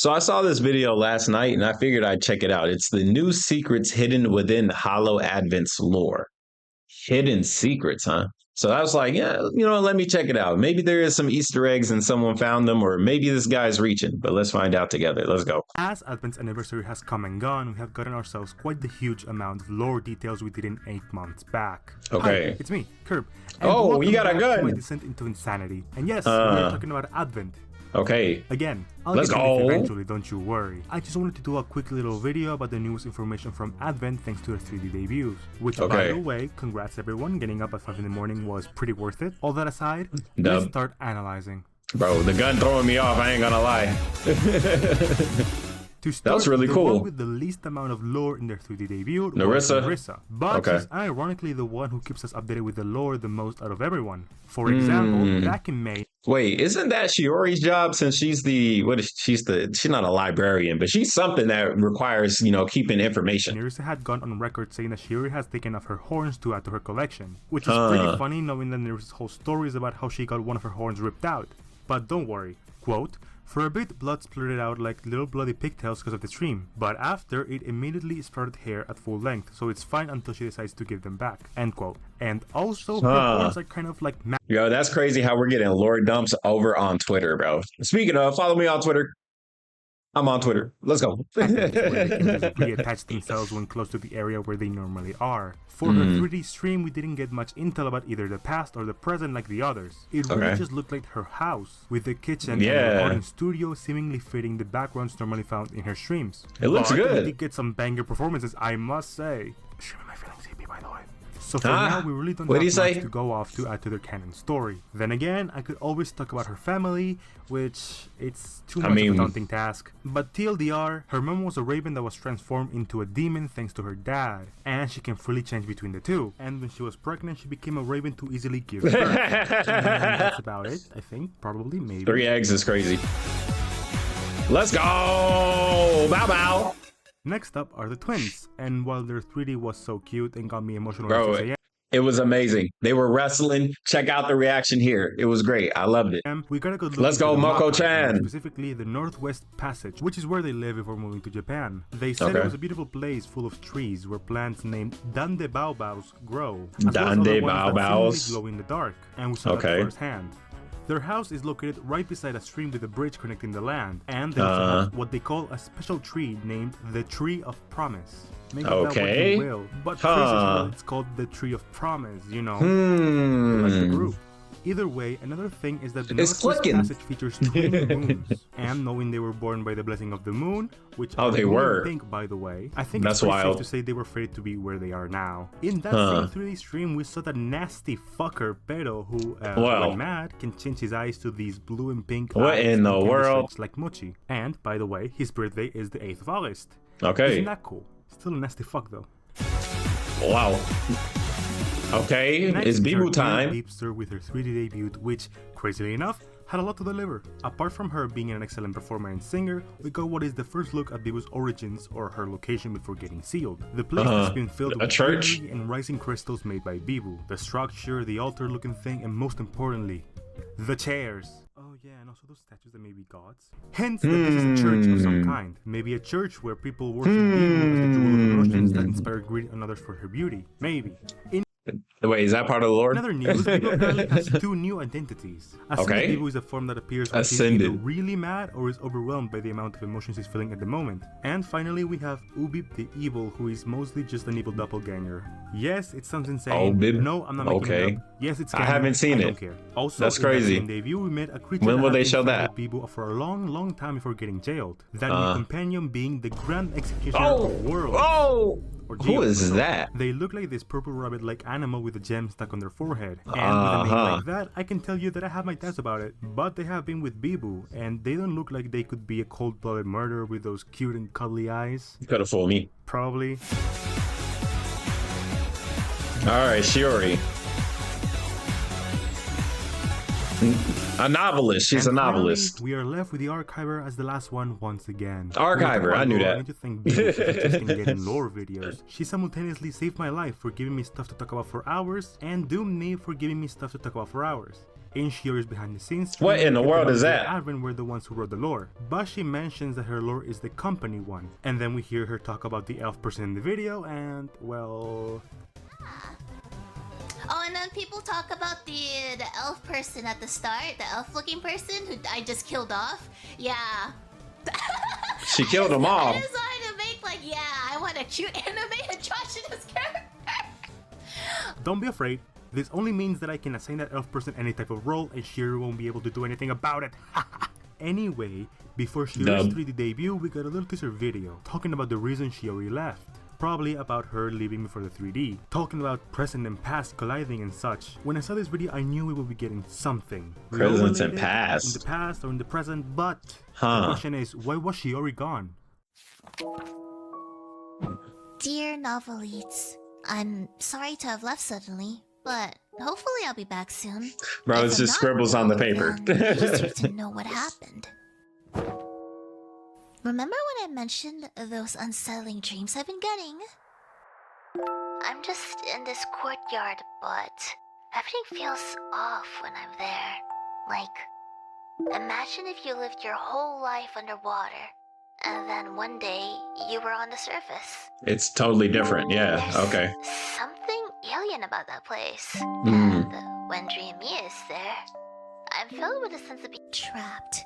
So I saw this video last night and I figured I'd check it out. It's the new secrets hidden within Hollow Advent's lore. Hidden secrets, huh? So I was like, yeah, let me check it out. Maybe there is some Easter eggs and someone found them, or maybe this guy's reaching, but let's find out together. Let's go. As Advent's anniversary has come and gone, we have gotten ourselves quite the huge amount of lore details we didn't 8 months back. Okay. Hi, it's me, Curb. Oh, you got a gun! My descent into insanity. And yes, we're talking about Advent. Okay. Again, I'll Let's get to go. it eventually, don't you worry. I just wanted to do a quick little video about the newest information from Advent thanks to their 3D debuts. Which, by the way, congrats everyone, getting up at 5 in the morning was pretty worth it. All that aside, let's start analyzing. Bro, the gun throwing me off, I ain't gonna lie. To start, that's really the cool. one with the least amount of lore in their 3D debut Narissa. was Narissa. But she's ironically the one who keeps us updated with the lore the most out of everyone. For example, back in May... Wait, isn't that Shiori's job since she's she's not a librarian, but she's something that requires, keeping information. Narissa had gone on record saying that Shiori has taken off her horns to add to her collection. Which is pretty funny knowing that Narissa's whole story is about how she got one of her horns ripped out. But don't worry, quote, "For a bit, blood splurted out like little bloody pigtails because of the stream, but after, it immediately started hair at full length, so it's fine until she decides to give them back," end quote. And also, her horns are kind of like... Yo, that's crazy how we're getting lore dumps over on Twitter, bro. Speaking of, follow me on Twitter. I'm on Twitter. Let's go. Where they can just reattach themselves when close to the area where they normally are. For her 3D stream, we didn't get much intel about either the past or the present like the others. It really just looked like her house, with the kitchen and the recording studio seemingly fitting the backgrounds normally found in her streams. It looks good. We did get some banger performances, I must say. Streaming my feelings, EP, by the way. So for now, we really don't have much to go off to add to their canon story. Then again, I could always talk about her family, which it's too much of a daunting task. But TLDR, her mom was a raven that was transformed into a demon thanks to her dad, and she can freely change between the two. And when she was pregnant, she became a raven to easily give birth. And that's about it, I think, probably, maybe. 3 eggs is crazy. Let's go! Bow bow! Next up are the twins, and while their 3D was so cute and got me emotional, it was amazing. They were wrestling. Check out the reaction here. It was great. I loved it. We gotta go. Let's go, Moko-chan. Specifically, the Northwest Passage, which is where they live before moving to Japan. They said it was a beautiful place full of trees where plants named Dande Baobabs grow. Dande Baobabs glow in the dark, and we saw that firsthand. Their house is located right beside a stream with a bridge connecting the land, and they also have what they call a special tree named the Tree of Promise. Make that what you will, but it's called the Tree of Promise, Like the group. Either way, another thing is that the Northwest Passage features twin moons, and knowing they were born by the blessing of the moon, which I think, by the way, I think it's pretty safe to say they were fated to be where they are now. In that same 3D stream, we saw that nasty fucker Pero, who, when mad, can change his eyes to these blue and pink eyes in the world? Like Mochi. And, by the way, his birthday is the 8th of August. Okay. Isn't that cool? Still a nasty fuck, though. Wow. Okay, it's Bibu time. Beepster with her 3D debut, which, crazily enough, had a lot to deliver. Apart from her being an excellent performer and singer, we got what is the first look at Bibu's origins, or her location before getting sealed. The place has been filled with church and rising crystals made by Bibu. The structure, the altar-looking thing, and most importantly, the chairs. Oh yeah, and also those statues that may be gods. Hence, that this is a church of some kind. Maybe a church where people worship Bibu as the jewel of emotions that inspired greed and others for her beauty. Maybe. Wait, is that part of the lore? Another news, Bibu apparently has 2 new identities. Ascended Bibu is a form that appears when he's either really mad or is overwhelmed by the amount of emotions he's feeling at the moment. And finally, we have Ubib the Evil, who is mostly just an evil doppelganger. Yes, it sounds insane. No, I'm not making it up. Yes, it's canon. I haven't seen it. I don't care. Also, that's crazy. In that debut, we met a creature when will they show that? Bibu for a long time before getting jailed. That new companion being the Grand Executioner of the World. Who is that? They look like this purple rabbit-like animal with a gem stuck on their forehead. And with a name like that, I can tell you that I have my doubts about it. But they have been with Bibu, and they don't look like they could be a cold-blooded murderer with those cute and cuddly eyes. You could have fooled me. Probably. Alright, Shiori. A novelist. She's a novelist. We are left with the Archiver as the last one once again. Archiver, I knew that. I need to thank Bibu for suggesting getting lore videos. She simultaneously saved my life for giving me stuff to talk about for hours, and doomed me for giving me stuff to talk about for hours. In Shiori's behind the scenes stream, what in the world is that? Advent were the ones who wrote the lore, but she mentions that her lore is the company one. And then we hear her talk about the elf person in the video, and well... Oh, and then people talk about the elf person at the start, the elf-looking person who I just killed off. Yeah. She killed them all. I just wanted to make like, yeah, I want a cute anime androgynous character. Don't be afraid. This only means that I can assign that elf person any type of role and Shiori won't be able to do anything about it. Anyway, before Shiori's 3D debut, we got a little teaser video talking about the reason Shiori left. Probably about her leaving before the 3D, talking about present and past colliding and such. When I saw this video, I knew we would be getting something. Present and past. In the past or in the present, but the question is, why was Shiori gone? Dear Novelites, I'm sorry to have left suddenly, but hopefully I'll be back soon. Bro, it's just scribbles on the paper. Easier to know what happened. Remember when I mentioned those unsettling dreams I've been getting? I'm just in this courtyard, but everything feels off when I'm there. Like, imagine if you lived your whole life underwater, and then one day you were on the surface. It's totally different, yeah, There's okay. something alien about that place. And when Dreamy is there, I'm filled with a sense of being trapped.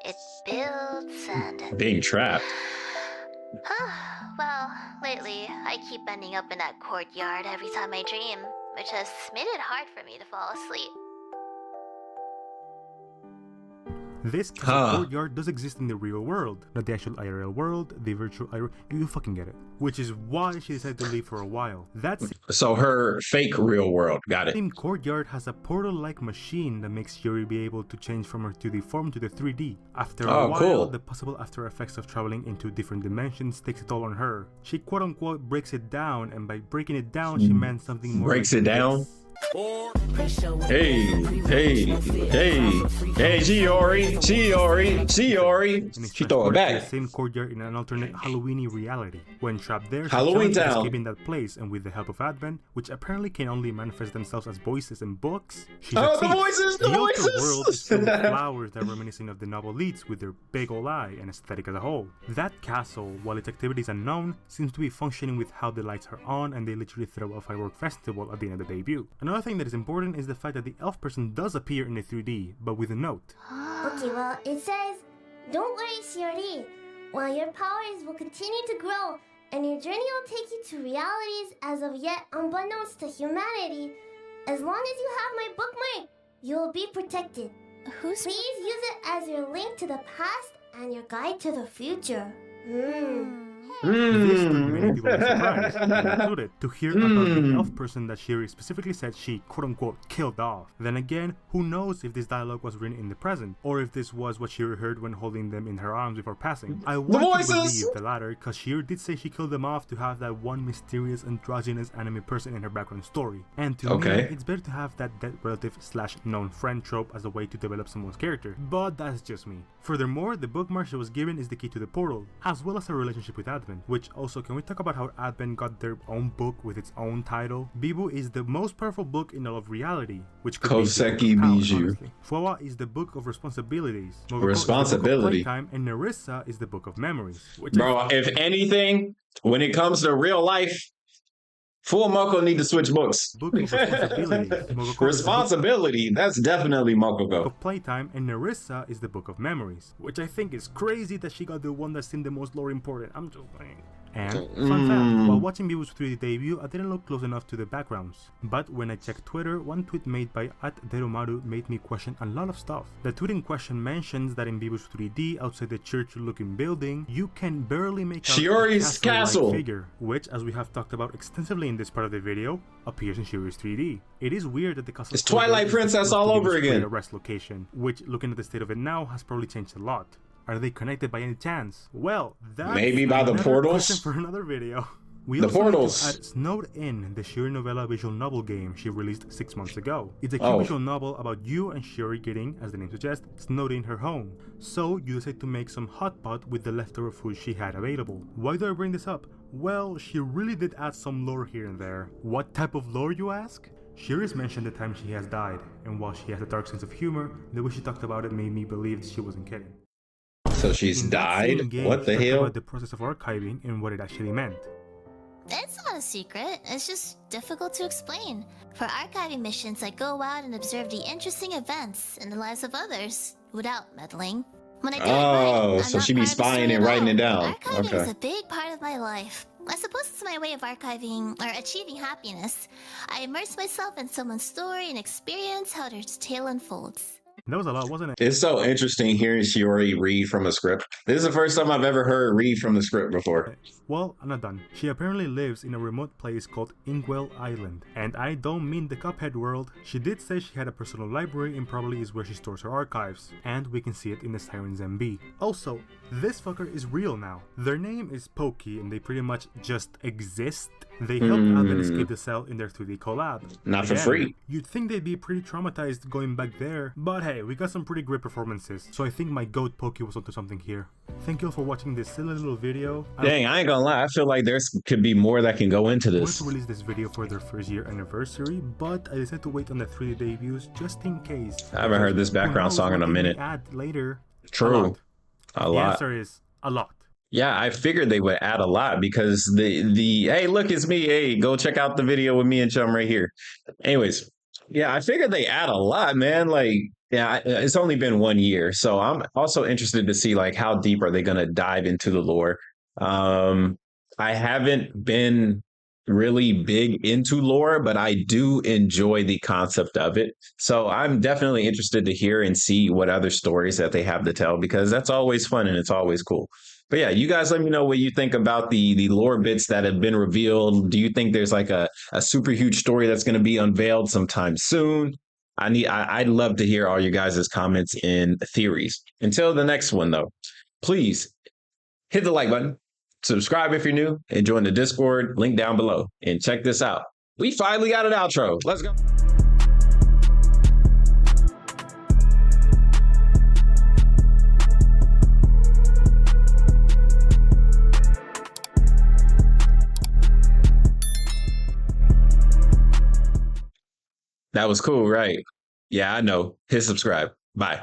It builds and... Being trapped? Well, lately, I keep ending up in that courtyard every time I dream, which has made it hard for me to fall asleep. This courtyard does exist in the real world, not the actual IRL world, the virtual IRL, you fucking get it. Which is why she decided to leave for a while. So her fake real world, got it. The same courtyard has a portal-like machine that makes Shiori be able to change from her 2D form to the 3D. After a while, the possible after effects of traveling into different dimensions takes it all on her. She quote-unquote breaks it down, and by breaking it down, she meant something more. Breaks it down? Hey, Shiori. She throw it back. The same courtyard in an alternate Halloweeny reality. When trapped there, Halloween Town, escaping that place, and with the help of Advent, which apparently can only manifest themselves as voices and books, she succeeds. The voices! The outer world is full of flowers that are reminiscent of the novel leads with their big old eye and aesthetic as a whole. That castle, while its activity is unknown, seems to be functioning with how the lights are on, and they literally throw a firework festival at the end of the debut. Another thing that is important is the fact that the elf person does appear in the 3D, but with a note. Okay, well, it says, don't worry, Shiori. While your powers will continue to grow, and your journey will take you to realities as of yet unbeknownst to humanity, as long as you have my bookmark, you will be protected. Please use it as your link to the past and your guide to the future. This took many people by surprise, included, to hear about the elf person that Shiori specifically said she quote-unquote killed off. Then again, who knows if this dialogue was written in the present, or if this was what Shiori heard when holding them in her arms before passing. I want to believe the latter, cause Shiori did say she killed them off to have that one mysterious androgynous anime person in her background story. And to me, it's better to have that dead relative / known friend trope as a way to develop someone's character. But that's just me. Furthermore, the bookmark she was given is the key to the portal, as well as her relationship with Advent, which also, can we talk about how Advent got their own book with its own title? Bibu is the most powerful book in all of reality, which could Koseki Biju. Fuwa is the book of responsibilities. Responsibility. And Nerissa is the book of memories. Bro, if anything, when it comes to real life, Full Moko need to switch books. Book of responsibilities. Responsibility, that's definitely Mokoko. Of playtime, and Nerissa is the book of memories, which I think is crazy that she got the one that seemed the most lore important. I'm just saying. And, fun fact, while watching Bibu's 3D debut, I didn't look close enough to the backgrounds. But when I checked Twitter, one tweet made by @Deromaru made me question a lot of stuff. The tweet in question mentions that in Bibu's 3D, outside the church-looking building, you can barely make out Shiori's castle figure, which, as we have talked about extensively in this part of the video, appears in Shiori's 3D. It is weird that the castle... It's Twilight Princess all over again. ...rest location, which, looking at the state of it now, has probably changed a lot. Are they connected by any chance? Well, that's maybe by the portals for another video. We the also portals. Need to add Snowed In, the Shiori novella visual novel game she released 6 months ago. It's a cute visual novel about you and Shiori getting, as the name suggests, snowed in her home. So you decide to make some hot pot with the leftover food she had available. Why do I bring this up? Well, she really did add some lore here and there. What type of lore, you ask? Shiris mentioned the time she has died, and while she has a dark sense of humor, the way she talked about it made me believe she wasn't kidding. So she's died? What the hell? About the process of archiving and what it actually meant. It's not a secret, it's just difficult to explain. For archiving missions, I go out and observe the interesting events in the lives of others without meddling. When I do it right, so she be spying and writing it down. Archiving is a big part of my life. I suppose it's my way of archiving or achieving happiness. I immerse myself in someone's story and experience how their tale unfolds. That was a lot, wasn't it? It's so interesting hearing Shiori read from a script. This is the first time I've ever heard read from the script before. Well, I'm not done. She apparently lives in a remote place called Inkwell Island. And I don't mean the Cuphead world. She did say she had a personal library and probably is where she stores her archives. And we can see it in the Siren's MB. Also, this fucker is real now. Their name is Pokey and they pretty much just exist. They helped Alvin escape the cell in their 2D collab. Not for free. You'd think they'd be pretty traumatized going back there, but hey, we got some pretty great performances, so I think my goat Pokey was onto something here. Thank you all for watching this silly little video. Dang, I ain't gonna lie, I feel like there could be more that can go into this. I wanted to release this video for their first year anniversary, but I decided to wait on the 3D debuts just in case. I haven't heard this background song in a minute. Add later. True. A lot. The answer is a lot. Yeah, I figured they would add a lot because the hey, look, it's me. Hey, go check out the video with me and Chum right here. Anyways, yeah, I figured they add a lot, man. Like, yeah, it's only been 1 year, so I'm also interested to see like how deep are they gonna dive into the lore. I haven't been really big into lore, but I do enjoy the concept of it. So I'm definitely interested to hear and see what other stories that they have to tell because that's always fun and it's always cool. But yeah, you guys let me know what you think about the lore bits that have been revealed. Do you think there's like a super huge story that's going to be unveiled sometime soon? I'd love to hear all you guys' comments and theories. Until the next one, though, please hit the like button, subscribe if you're new, and join the Discord, link down below. And check this out. We finally got an outro. Let's go. That was cool, right? Yeah, I know. Hit subscribe. Bye.